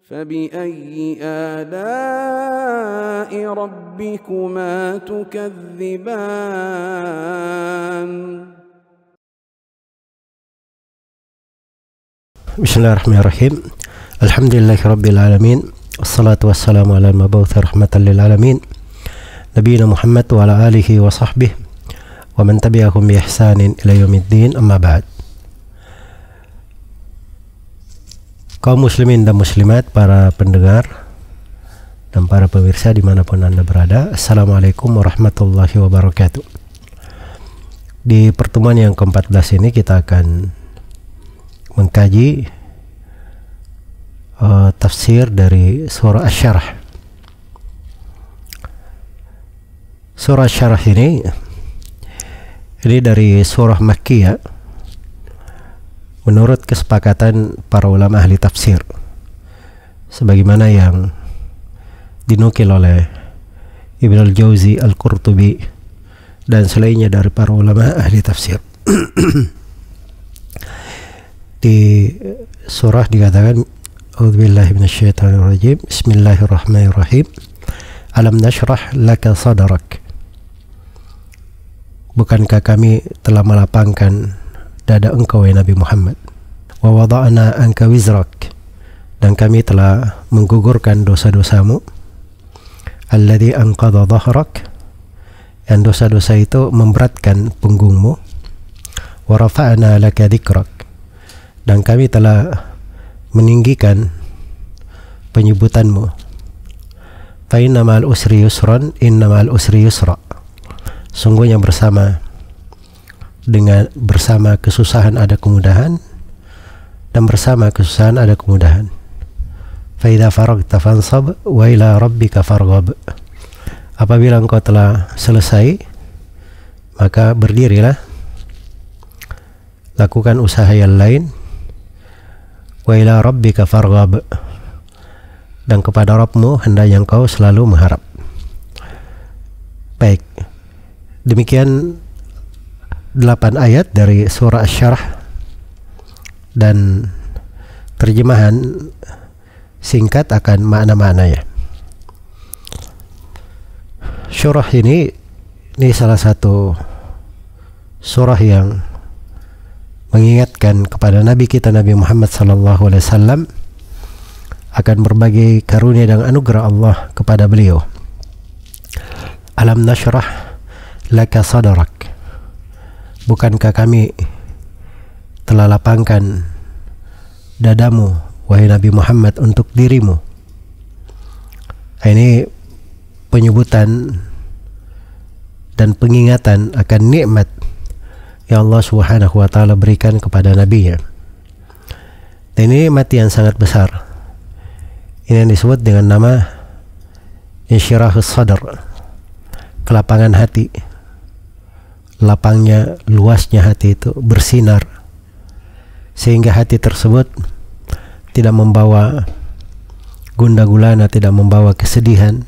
فبأي آلاء ربكما تكذبان Bismillahirrahmanirrahim. Alhamdulillahirabbil alamin. Wassalatu wassalamu ala al-mab'uts rahmatan lil alamin. Nabiyina Muhammad wa ala alihi wa sahbihi wa man tabi'ahum bi ihsanin ila yaumiddin. Amma ba'd. Kaum muslimin dan muslimat, para pendengar dan para pemirsa dimanapun Anda berada, Assalamualaikum warahmatullahi wabarakatuh. Di pertemuan yang ke-14 ini kita akan mengkaji tafsir dari surah Asy-Syarh. Surah Asy-Syarh ini dari surah Makkiyah menurut kesepakatan para ulama ahli tafsir, sebagaimana yang dinukil oleh Ibnu Al-Jauzi, Al-Qurtubi dan selainnya dari para ulama ahli tafsir. Di surah dikatakan, A'udzubillahi minasyaitonirrajim, Bismillahirrahmanirrahim, Alam nashrah laka sadrak. Bukankah kami telah melapangkan dada engkau, ya Nabi Muhammad? Wa wada'na anka wizrak, dan kami telah menggugurkan dosa-dosamu. Alladzi anqadha dhahrak, yang dosa-dosa itu memberatkan punggungmu. Wa rafa'na laka dzikrak, dan kami telah meninggikan penyebutanmu. Fa inna ma'al usri yusran, inna ma'al usri yusra. Sungguhnya bersama kesusahan ada kemudahan, dan bersama kesusahan ada kemudahan. Fa idza faragta fansab wa ila rabbika farghab. Apabila engkau telah selesai, maka berdirilah, lakukan usaha yang lain. Wa ila rabbika farghab, dan kepada Rabbmu hendaknya engkau selalu mengharap. Baik, demikian 8 ayat dari surah Asy-Syarh dan terjemahan singkat akan makna-maknanya. Surah ini salah satu surah yang mengingatkan kepada Nabi kita Nabi Muhammad SAW akan berbagai karunia dan anugerah Allah kepada beliau. Alam nashrah laka sadrak. Bukankah kami telah lapangkan dadamu, wahai Nabi Muhammad, untuk dirimu? Ini penyebutan dan pengingatan akan nikmat yang Allah Subhanahu wa ta'ala berikan kepada nabinya. Dan ini nikmat yang sangat besar. Ini yang disebut dengan nama insyirahus sadr, kelapangan hati. Lapangnya, luasnya hati itu bersinar, sehingga hati tersebut tidak membawa gundah gulana, tidak membawa kesedihan,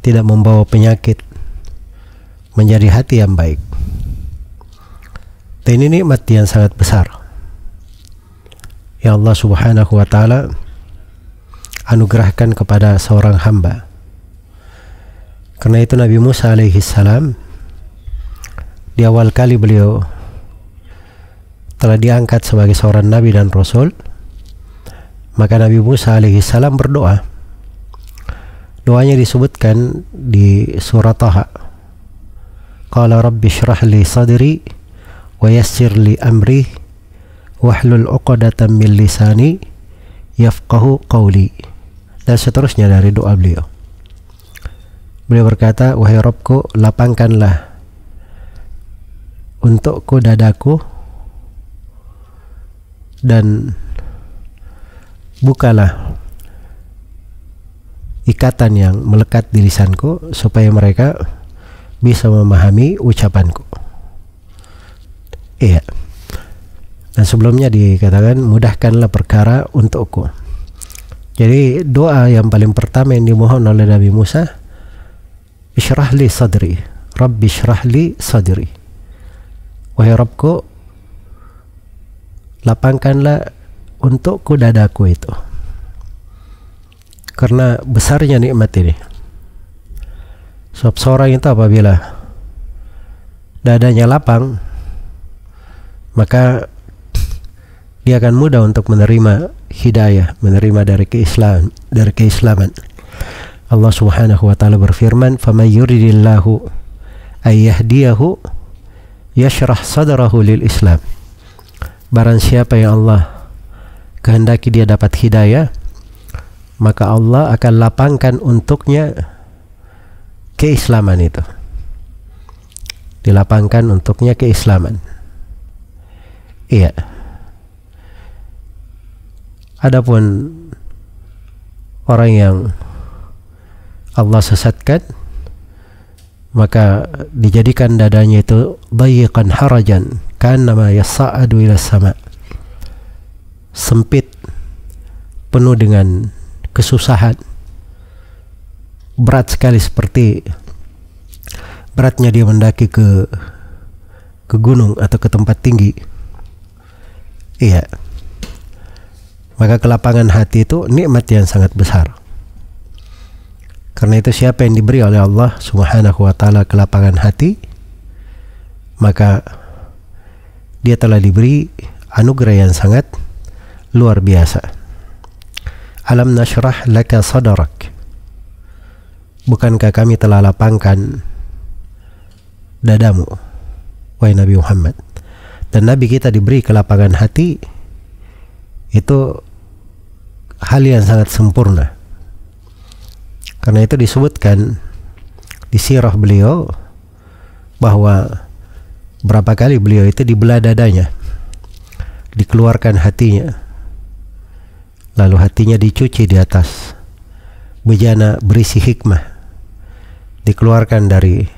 tidak membawa penyakit, menjadi hati yang baik. Dan ini nikmat yang sangat besar yang Allah Subhanahu wa ta'ala anugerahkan kepada seorang hamba. Karena itu Nabi Musa alaihi salam, di awal kali beliau telah diangkat sebagai seorang nabi dan rasul, maka Nabi Musa alaihi salam berdoa. Doanya disebutkan di surah Taha. Qala rabbi shrah li sadri wa yassir li amri wahlul 'uqdatam min lisani yafqahu qawli, dan seterusnya dari doa beliau. Beliau berkata, wahai Rabbku, lapangkanlah untukku dadaku dan bukalah ikatan yang melekat di lisanku supaya mereka bisa memahami ucapanku. Iya. Dan sebelumnya dikatakan, mudahkanlah perkara untukku. Jadi doa yang paling pertama yang dimohon oleh Nabi Musa, isyrah li sadri, Rabbi isyrah li sadri. Wahai Rabbku, lapangkanlah untukku dadaku itu. karena besarnya nikmat ini. Sebab seorang itu apabila dadanya lapang, maka dia akan mudah untuk menerima hidayah, menerima dari keislaman. Allah Subhanahu wa taala berfirman, "Faman yuridillahu ay yahdiyahu yashrah sadrahu lil Islam." Barang siapa yang Allah kehendaki dia dapat hidayah, maka Allah akan lapangkan untuknya keislaman itu. Dilapangkan untuknya keislaman. Iya. Adapun orang yang Allah sesatkan, maka dijadikan dadanya itu dayiqan harajan ka'annama yas'adu ila sama, sempit, penuh dengan kesusahan, berat sekali, seperti beratnya dia mendaki ke gunung atau ke tempat tinggi. Iya. Maka kelapangan hati itu nikmat yang sangat besar. Karena itu siapa yang diberi oleh Allah Subhanahu wa taala kelapangan hati, maka dia telah diberi anugerah yang sangat luar biasa. Alam nashrah laka sadrak. Bukankah kami telah lapangkan dadamu, wahai Nabi Muhammad? Dan Nabi kita diberi kelapangan hati, itu hal yang sangat sempurna. Karena itu disebutkan di sirah beliau bahwa berapa kali beliau itu dibelah dadanya, dikeluarkan hatinya, lalu hatinya dicuci di atas bejana berisi hikmah, dikeluarkan dari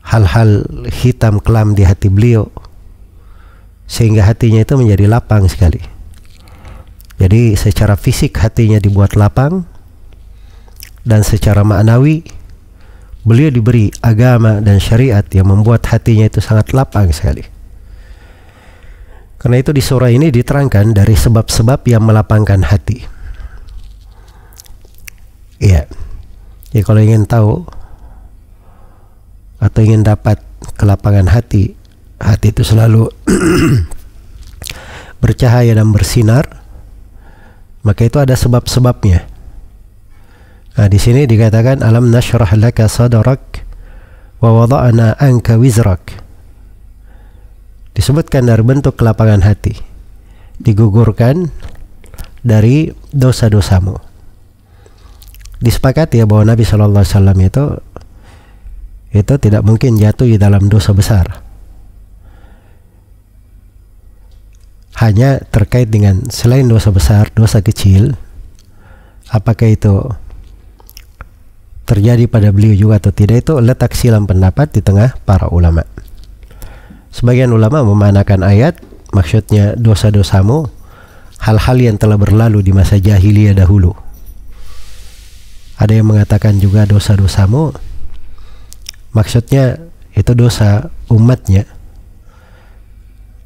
hal-hal hitam kelam di hati beliau, sehingga hatinya itu menjadi lapang sekali. Jadi secara fisik hatinya dibuat lapang, dan secara maknawi beliau diberi agama dan syariat yang membuat hatinya itu sangat lapang sekali. Karena itu di surah ini diterangkan dari sebab-sebab yang melapangkan hati. Iya. Ya, kalau ingin tahu atau ingin dapat kelapangan hati, hati itu selalu bercahaya dan bersinar, maka itu ada sebab-sebabnya. Nah, di sini dikatakan alam nashrah laka sadrak wa wada'na anka wizrak. Disebutkan dari bentuk kelapangan hati, digugurkan dari dosa-dosamu. Disepakati ya bahwa Nabi SAW itu tidak mungkin jatuh di dalam dosa besar. Hanya terkait dengan selain dosa besar, dosa kecil, apakah itu terjadi pada beliau juga atau tidak, itu letak silam pendapat di tengah para ulama. Sebagian ulama memanakan ayat, maksudnya dosa-dosamu, hal-hal yang telah berlalu di masa jahiliyah dahulu. Ada yang mengatakan juga dosa-dosamu, maksudnya itu dosa umatnya,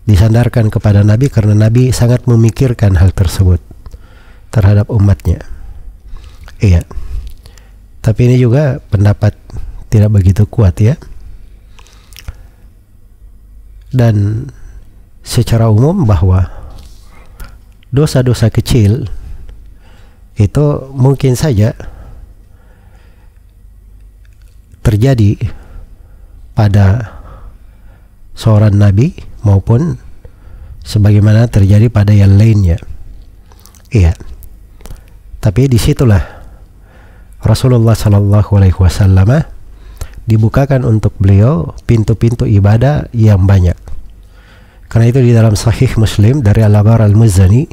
disandarkan kepada Nabi karena Nabi sangat memikirkan hal tersebut terhadap umatnya. Iya. Tapi ini juga pendapat tidak begitu kuat ya. Dan secara umum bahwa dosa-dosa kecil itu mungkin saja terjadi pada seorang nabi maupun sebagaimana terjadi pada yang lainnya. Iya. Tapi disitulah Rasulullah SAW dibukakan untuk beliau pintu-pintu ibadah yang banyak. Karena itu di dalam Sahih Muslim dari Al-Aghar Al-Muzani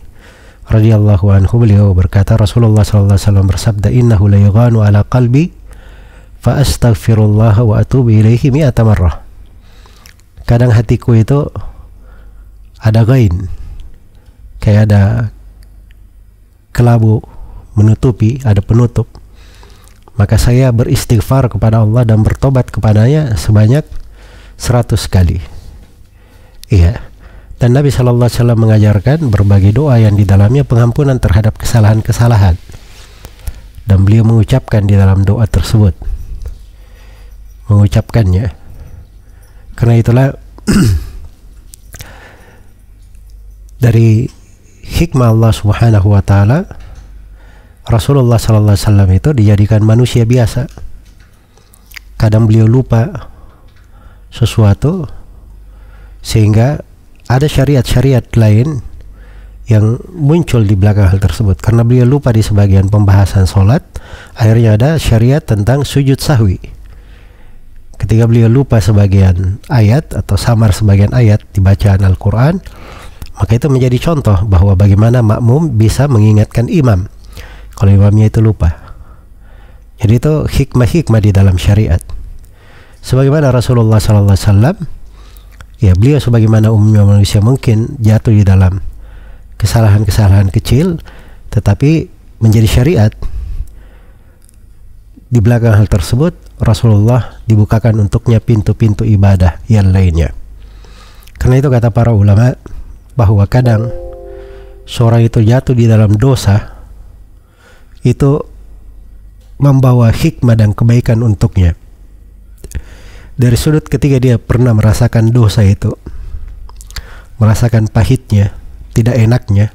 radhiyallahu anhu, beliau berkata, Rasulullah SAW bersabda, innahu la yughanu ala qalbi fa astaghfirullah wa atubu ilaihi mi'ata marrah. Kadang hatiku itu ada ghain, kayak ada kelabu menutupi, ada penutup. Maka saya beristighfar kepada Allah dan bertobat kepadanya sebanyak 100 kali. Iya. Dan Nabi SAW mengajarkan berbagai doa yang di dalamnya pengampunan terhadap kesalahan-kesalahan. dan beliau mengucapkan di dalam doa tersebut, mengucapkannya. Karena itulah dari hikmah Allah Subhanahu wa taala, Rasulullah sallallahu alaihi wasallam itu dijadikan manusia biasa. Kadang beliau lupa sesuatu sehingga ada syariat-syariat lain yang muncul di belakang hal tersebut. Karena beliau lupa di sebagian pembahasan sholat, akhirnya ada syariat tentang sujud sahwi. Ketika beliau lupa sebagian ayat atau samar sebagian ayat di bacaan Al-Quran, maka itu menjadi contoh bahwa bagaimana makmum bisa mengingatkan imam kalau imamnya itu lupa. Jadi itu hikmah-hikmah di dalam syariat. Sebagaimana Rasulullah SAW, ya beliau sebagaimana umumnya manusia mungkin jatuh di dalam kesalahan-kesalahan kecil, tetapi menjadi syariat. Di belakang hal tersebut, Rasulullah dibukakan untuknya pintu-pintu ibadah yang lainnya. Karena itu kata para ulama bahwa kadang seorang itu jatuh di dalam dosa itu membawa hikmah dan kebaikan untuknya. Dari sudut ketika dia pernah merasakan dosa itu, merasakan pahitnya, tidak enaknya,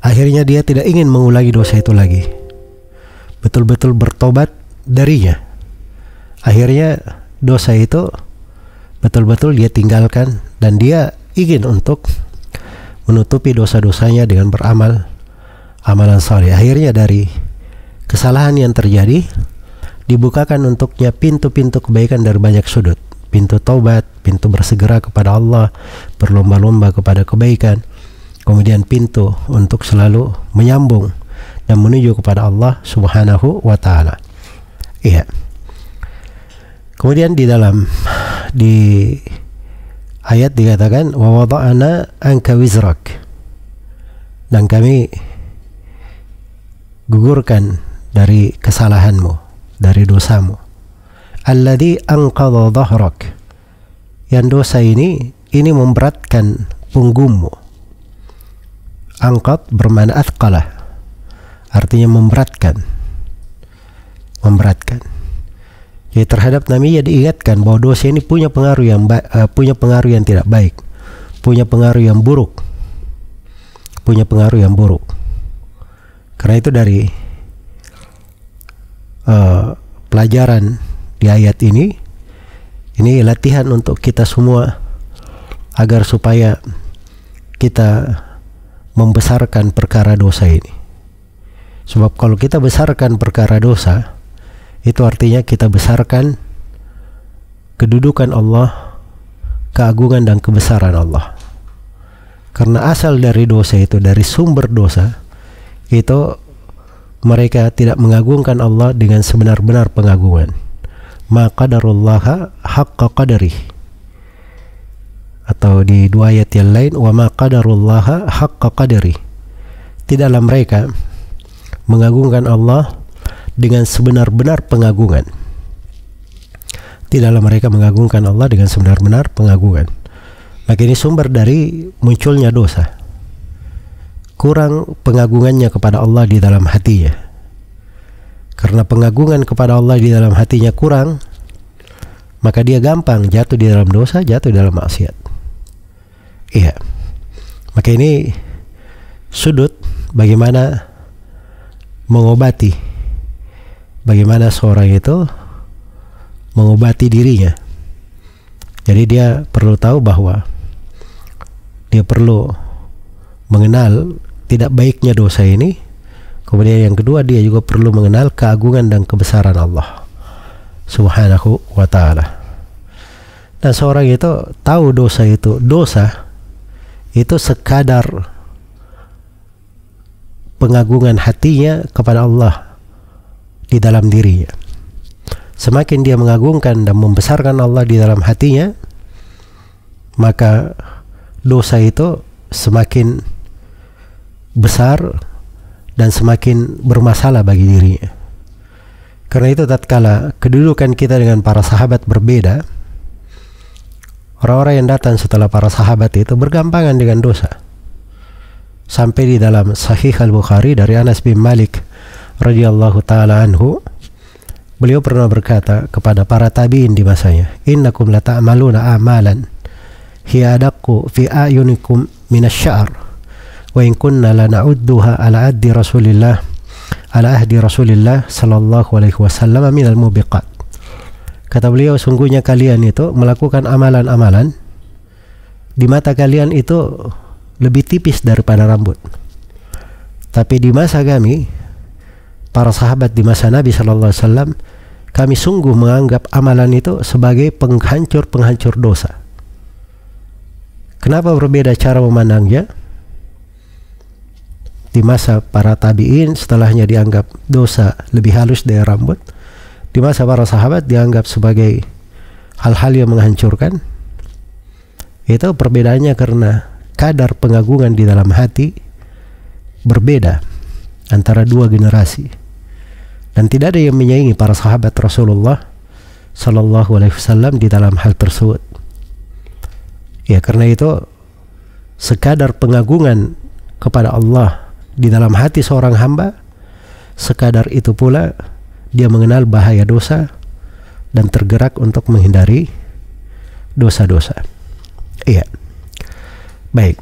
akhirnya dia tidak ingin mengulangi dosa itu lagi, betul-betul bertobat darinya. Akhirnya dosa itu betul-betul dia tinggalkan dan dia ingin untuk menutupi dosa-dosanya dengan beramal amalan saleh. Akhirnya dari kesalahan yang terjadi dibukakan untuknya pintu-pintu kebaikan dari banyak sudut, pintu taubat, pintu bersegera kepada Allah, berlomba-lomba kepada kebaikan, kemudian pintu untuk selalu menyambung dan menuju kepada Allah Subhanahu wa taala. Iya. Kemudian di ayat dikatakan wa wada'na anka wizrak, dan kami gugurkan dari kesalahanmu, dari dosamu. Alladzi anqadha dhahrak, yang dosa ini memberatkan punggungmu. Angkat bermakna athqalah, artinya memberatkan. Jadi terhadap Nabi diingatkan bahwa dosa ini punya pengaruh yang tidak baik, punya pengaruh yang buruk. Karena itu dari pelajaran di ayat ini latihan untuk kita semua agar supaya kita membesarkan perkara dosa ini. Sebab kalau kita besarkan perkara dosa, itu artinya kita besarkan kedudukan Allah, keagungan dan kebesaran Allah. Karena asal dari dosa itu, dari sumber dosa itu, mereka tidak mengagungkan Allah dengan sebenar-benar pengagungan. Ma qadarullaha haqqa qadari, atau di dua ayat yang lain wa ma qadarullaha haqqa qadari, tidaklah mereka mengagungkan Allah dengan sebenar-benar pengagungan. Tidaklah mereka mengagungkan Allah dengan sebenar-benar pengagungan. Maka ini sumber dari munculnya dosa. Kurang pengagungannya kepada Allah di dalam hatinya. Karena pengagungan kepada Allah di dalam hatinya kurang, maka dia gampang jatuh di dalam dosa, jatuh di dalam maksiat. Iya. Maka ini sudut bagaimana mengobati, bagaimana seorang itu mengobati dirinya. Jadi dia perlu tahu bahwa dia perlu mengenal tidak baiknya dosa ini. Kemudian yang kedua, dia juga perlu mengenal keagungan dan kebesaran Allah Subhanahu wa ta'ala. Dan seorang itu tahu dosa itu sekadar pengagungan hatinya kepada Allah di dalam dirinya. Semakin dia mengagungkan dan membesarkan Allah di dalam hatinya, maka dosa itu semakin besar dan semakin bermasalah bagi dirinya. Karena itu tatkala kedudukan kita dengan para sahabat berbeda, orang-orang yang datang setelah para sahabat itu bergampangan dengan dosa. Sampai di dalam Sahih Al-Bukhari dari Anas bin Malik radhiyallahu taala anhu, beliau pernah berkata kepada para tabi'in di masanya, innakum la ta'maluna a'malan hiya adaqqu fi a'yunikum minasy-sya'r wa in kunna la na'udduha ala ahdi Rasulillah sallallahu alaihi wasallam minal mubiqat. Kata beliau, sungguhnya kalian itu melakukan amalan-amalan di mata kalian itu lebih tipis daripada rambut. Tapi di masa kami, para sahabat di masa Nabi sallallahu alaihi wasallam, kami sungguh menganggap amalan itu sebagai penghancur dosa. Kenapa berbeda cara memandangnya? Di masa para tabi'in setelahnya dianggap dosa lebih halus dari rambut. Di masa para sahabat dianggap sebagai hal-hal yang menghancurkan. Itu perbedaannya karena kadar pengagungan di dalam hati berbeda antara dua generasi. Dan tidak ada yang menyaingi para sahabat Rasulullah sallallahu alaihi wasallam di dalam hal tersebut. Ya, karena itu sekadar pengagungan kepada Allah di dalam hati seorang hamba, sekadar itu pula dia mengenal bahaya dosa dan tergerak untuk menghindari dosa-dosa. Iya. Baik.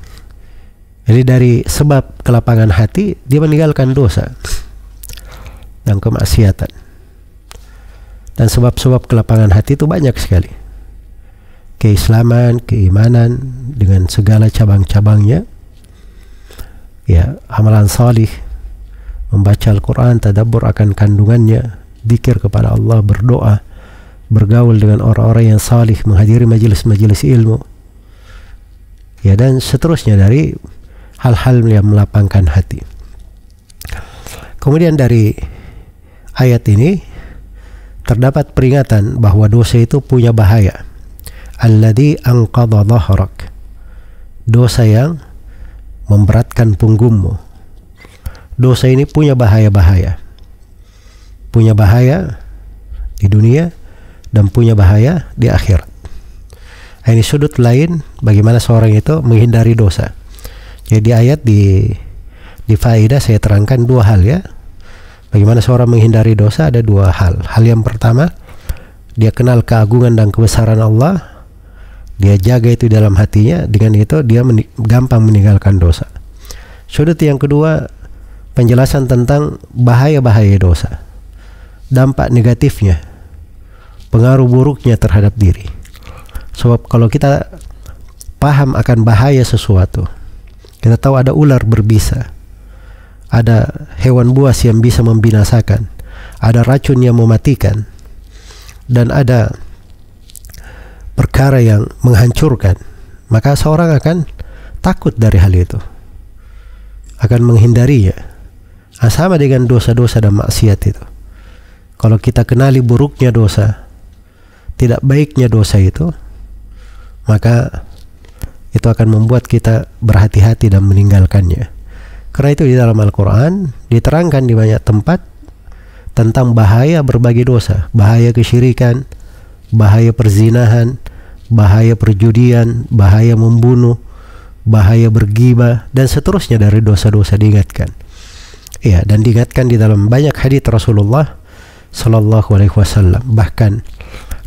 Jadi dari sebab kelapangan hati dia meninggalkan dosa dan kemaksiatan. Dan sebab-sebab kelapangan hati itu banyak sekali. Keislaman, keimanan dengan segala cabang-cabangnya. Ya, amalan salih, membaca Al-Quran, tadabbur akan kandungannya, dzikir kepada Allah, berdoa, bergaul dengan orang-orang yang salih, menghadiri majelis-majelis ilmu, ya, dan seterusnya dari hal-hal yang melapangkan hati. Kemudian dari ayat ini terdapat peringatan bahwa dosa itu punya bahaya. Alladzi anqadha dhahrak, dosa yang memberatkan punggungmu. Dosa ini punya bahaya-bahaya. Punya bahaya di dunia dan punya bahaya di akhirat. Ini sudut lain bagaimana seorang itu menghindari dosa. Jadi ayat di faedah saya terangkan dua hal, ya. Bagaimana seorang menghindari dosa ada dua hal. Hal yang pertama, dia kenal keagungan dan kebesaran Allah. Dia jaga itu dalam hatinya, dengan itu dia gampang meninggalkan dosa. Sudut yang kedua, penjelasan tentang bahaya-bahaya dosa, dampak negatifnya, pengaruh buruknya terhadap diri. Sebab kalau kita paham akan bahaya sesuatu, kita tahu ada ular berbisa, ada hewan buas yang bisa membinasakan, ada racun yang mematikan, dan ada perkara yang menghancurkan, maka seorang akan takut dari hal itu, akan menghindarinya. Sama dengan dosa-dosa dan maksiat itu. Kalau kita kenali buruknya dosa, tidak baiknya dosa itu, maka itu akan membuat kita berhati-hati dan meninggalkannya. Karena itu di dalam Al-Quran diterangkan di banyak tempat tentang bahaya berbagai dosa, bahaya kesyirikan, bahaya perzinahan, bahaya perjudian, bahaya membunuh, bahaya berghibah, dan seterusnya dari dosa-dosa diingatkan. Ya, dan diingatkan di dalam banyak hadits Rasulullah sallallahu alaihi wasallam. Bahkan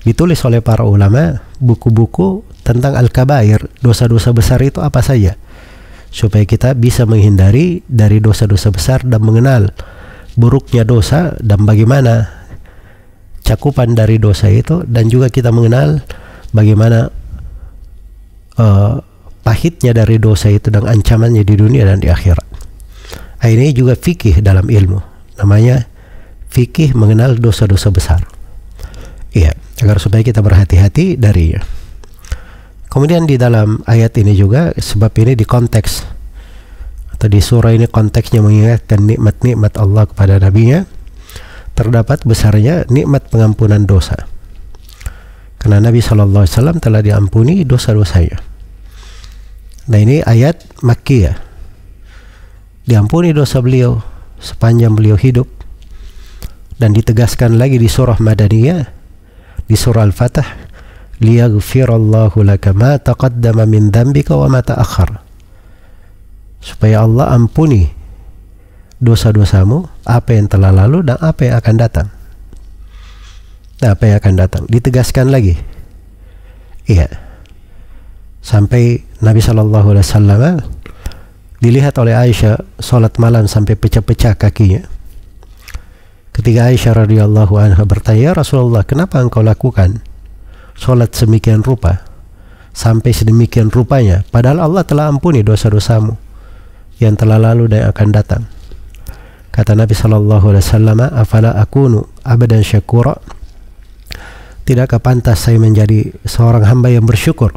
ditulis oleh para ulama buku-buku tentang al-kabair, dosa-dosa besar itu apa saja, supaya kita bisa menghindari dari dosa-dosa besar dan mengenal buruknya dosa dan bagaimana cakupan dari dosa itu, dan juga kita mengenal bagaimana pahitnya dari dosa itu dan ancamannya di dunia dan di akhirat. Ini juga fikih dalam ilmu, namanya fikih mengenal dosa-dosa besar. Iya, agar supaya kita berhati-hati darinya. Kemudian di dalam ayat ini juga, sebab ini di konteks atau di surah ini konteksnya mengingatkan nikmat-nikmat Allah kepada nabinya, terdapat besarnya nikmat pengampunan dosa. Karena Nabi SAW telah diampuni dosa-dosanya. Nah, ini ayat Makkiyah. Diampuni dosa beliau sepanjang beliau hidup. Dan ditegaskan lagi di surah Madaniyah, di surah Al-Fatah, liyaghfirallahu laka ma taqaddama min dzambika wa ma ta'akhkhar. Supaya Allah ampuni dosa-dosamu, apa yang telah lalu dan apa yang akan datang. Ditegaskan lagi. Iya. Sampai Nabi SAW dilihat oleh Aisyah sholat malam sampai pecah-pecah kakinya. Ketika Aisyah radhiyallahu anha bertanya, "Ya Rasulullah, kenapa engkau lakukan sholat semikian rupa, sampai sedemikian rupanya, padahal Allah telah ampuni dosa-dosamu yang telah lalu dan yang akan datang?" Kata Nabi SAW, "Afala akunu abadan syakura?" Tidakkah pantas saya menjadi seorang hamba yang bersyukur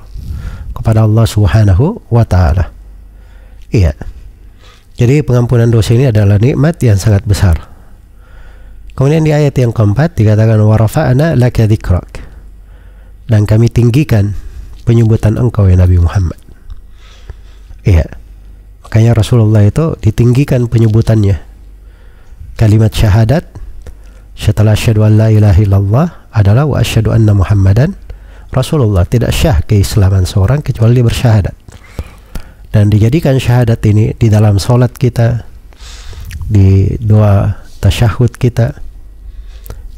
kepada Allah Subhanahu wa ta'ala? Iya. Jadi pengampunan dosa ini adalah nikmat yang sangat besar. Kemudian di ayat yang keempat dikatakan, "Wa rafa'na laka dzikrak." Dan kami tinggikan penyebutan engkau ya Nabi Muhammad. Iya. Makanya Rasulullah itu ditinggikan penyebutannya. Kalimat syahadat setelah asyhadu an la ilaha illallah adalah wa asyhadu anna Muhammadan Rasulullah. Tidak syah keislaman seorang kecuali dia bersyahadat. Dan dijadikan syahadat ini di dalam solat kita, di doa tasyahud kita,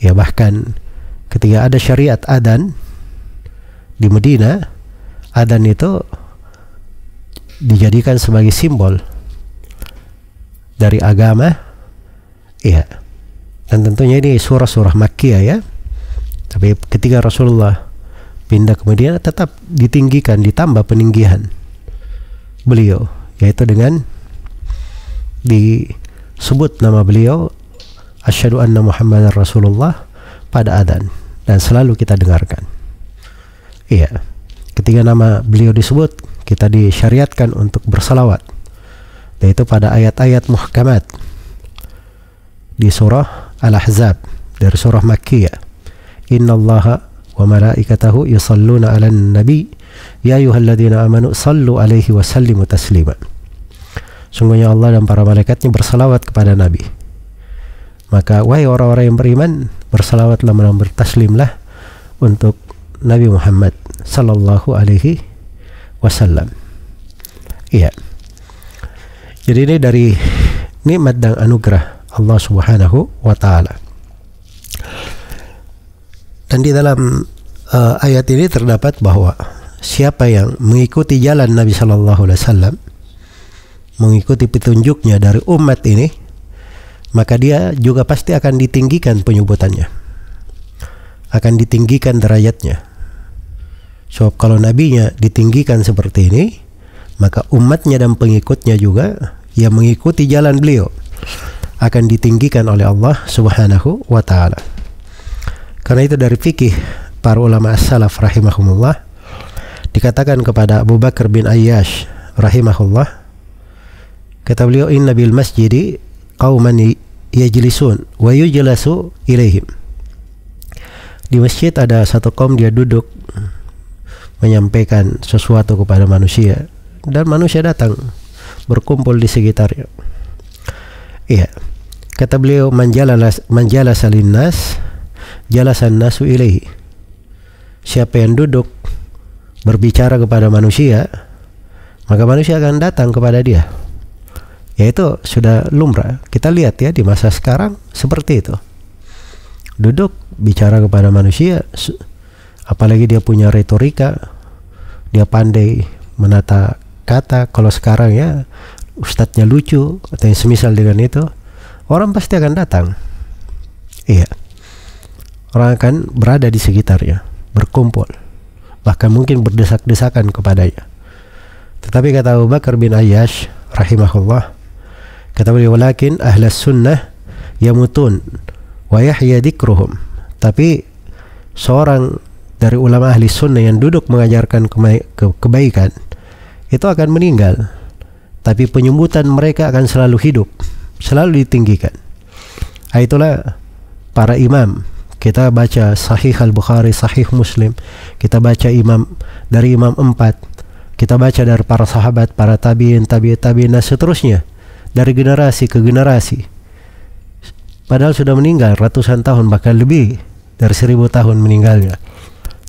ya bahkan ketika ada syariat adzan di Medina, adzan itu dijadikan sebagai simbol dari agama, ya. Dan tentunya ini surah-surah Makkiyah ya. Tapi ketika Rasulullah pindah ke Madinah tetap ditinggikan, ditambah peninggian beliau, yaitu dengan disebut nama beliau asyhadu anna Muhammadar Rasulullah pada adzan, dan selalu kita dengarkan. Iya, ketika nama beliau disebut, kita disyariatkan untuk bersalawat, yaitu pada ayat-ayat muhkamat di surah Al-Ahzab dari surah Makkiyah. Innallaha wa malaikatahu yusalluna 'alan nabi ya ayyuhalladzina amanu sallu 'alaihi wa sallimu taslima. Sungguhnya Allah dan para malaikatnya bersalawat kepada Nabi. Maka wahai orang-orang yang beriman, bersalawatlah dan bertaslimlah untuk Nabi Muhammad sallallahu alaihi wasallam. Iya. Jadi ini dari nikmat dan anugerah Allah Subhanahu wa ta'ala. Dan di dalam ayat ini terdapat bahwa siapa yang mengikuti jalan Nabi sallallahu alaihi wasallam, mengikuti petunjuknya dari umat ini, maka dia juga pasti akan ditinggikan penyebutannya, akan ditinggikan derajatnya. Sebab kalau nabinya ditinggikan seperti ini, maka umatnya dan pengikutnya juga yang mengikuti jalan beliau akan ditinggikan oleh Allah Subhanahu wa ta'ala. Karena itu dari fikih para ulama as-salaf rahimahumullah dikatakan kepada Abu Bakar bin Ayyash rahimahullah, kata beliau, inna bil masjidi qauman yajlisun wa yujlasu ilaihim. Di masjid ada satu kaum, dia duduk menyampaikan sesuatu kepada manusia dan manusia datang berkumpul di sekitarnya. Iya. Kata beliau, manjalasa linnas jalasan nasu ilaihi. Siapa yang duduk berbicara kepada manusia, maka manusia akan datang kepada dia. Yaitu sudah lumrah. Kita lihat ya di masa sekarang seperti itu. Duduk bicara kepada manusia, apalagi dia punya retorika, dia pandai menata kata. Kalau sekarang ya ustadznya lucu atau yang semisal dengan itu, orang pasti akan datang. Iya. Orang akan berada di sekitarnya, berkumpul, bahkan mungkin berdesak-desakan kepadanya. Tetapi kata Abu Bakar bin Ayyash rahimahullah, kata beliau, walakin ahlas sunnah yamutun wa yahya dzikruhum. Tapi seorang dari ulama ahli sunnah yang duduk mengajarkan kebaikan itu akan meninggal, tapi penyebutan mereka akan selalu hidup, selalu ditinggikan. Itulah para imam. Kita baca Sahih Al-Bukhari, Sahih Muslim, kita baca dari Imam 4, kita baca dari para sahabat, para tabi'in, tabi'in, dan seterusnya, dari generasi ke generasi. Padahal sudah meninggal ratusan tahun, bahkan lebih dari 1000 tahun meninggalnya.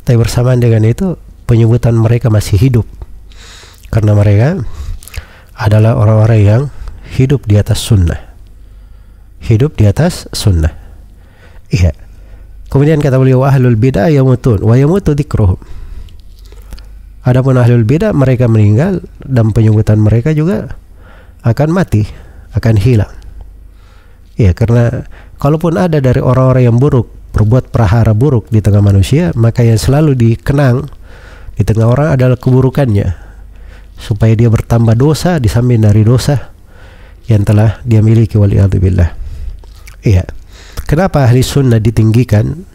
Tapi bersamaan dengan itu, penyebutan mereka masih hidup, karena mereka adalah orang-orang yang hidup di atas sunnah. hidup di atas sunnah. Iya. Kemudian kata beliau, ahlul bid'ah yamutun wa yamutu dzikruhum. Adapun ahlul bid'ah, mereka meninggal dan penyebutan mereka juga akan mati, akan hilang. Iya, karena kalaupun ada dari orang-orang yang buruk berbuat prahara buruk di tengah manusia, maka yang selalu dikenang di tengah orang adalah keburukannya, supaya dia bertambah dosa di samping dari dosa yang telah dia miliki, waliyadzubillah. Iya. Kenapa ahli sunnah ditinggikan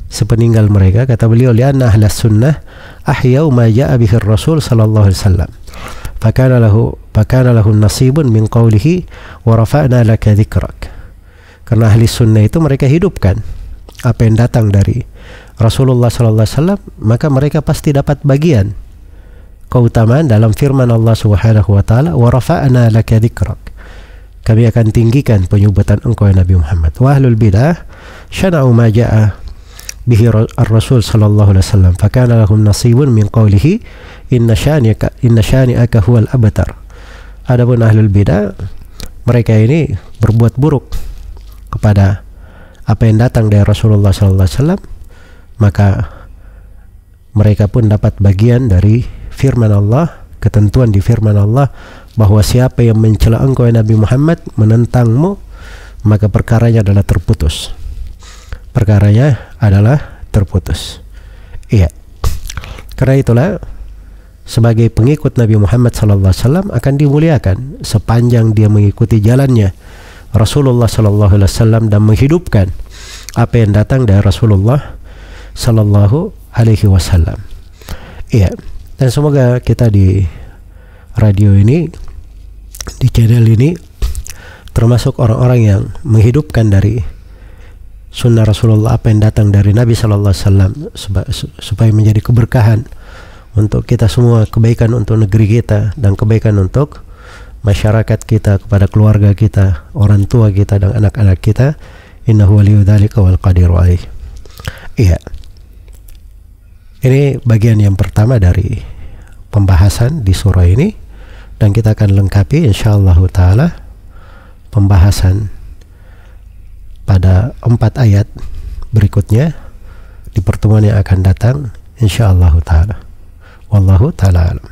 sepeninggal mereka? Kata beliau, lianna ahli sunnah ahyau ma ja'a bihi Rasul sallallahu alaihi wasallam. Fakana lahu nasibun min qawlihi wa rafa'na laka dzikrak. Karena ahli sunnah itu mereka hidupkan apa yang datang dari Rasulullah sallallahu alaihi wasallam, maka mereka pasti dapat bagian keutamaan dalam firman Allah Subhanahu wa taala, wa rafa'na laka dzikrak. Kami akan tinggikan penyebutan engkau ya Nabi Muhammad. Wa ahlul bidah syana'u ma ja'a bihi ar-Rasul sallallahu alaihi wasallam, fakana lahum nasibun min qawlihi inna syani'aka huwal abtar. Adapun ahlul bidah, mereka ini berbuat buruk kepada apa yang datang dari Rasulullah sallallahu alaihi wasallam, maka mereka pun dapat bagian dari firman Allah, ketentuan di firman Allah bahwa siapa yang mencela engkau ya Nabi Muhammad, menentangmu, maka perkaranya adalah terputus. Perkaranya adalah terputus. Iya. Karena itulah sebagai pengikut Nabi Muhammad sallallahu alaihi wasallam akan dimuliakan sepanjang dia mengikuti jalannya Rasulullah sallallahu alaihi wasallam dan menghidupkan apa yang datang dari Rasulullah sallallahu alaihi wasallam. Iya. Dan semoga kita di radio ini, di channel ini, termasuk orang-orang yang menghidupkan dari sunnah Rasulullah, apa yang datang dari Nabi sallallahu alaihi wasallam, supaya menjadi keberkahan untuk kita semua, kebaikan untuk negeri kita dan kebaikan untuk masyarakat kita, kepada keluarga kita, orang tua kita dan anak-anak kita. Innahu waliyyu dzalika wal qadiru alaih. Iya. Ini bagian yang pertama dari pembahasan di surah ini, dan kita akan lengkapi insyaallah taala pembahasan pada 4 ayat berikutnya di pertemuan yang akan datang insyaallah taala. Wallahu taala alam.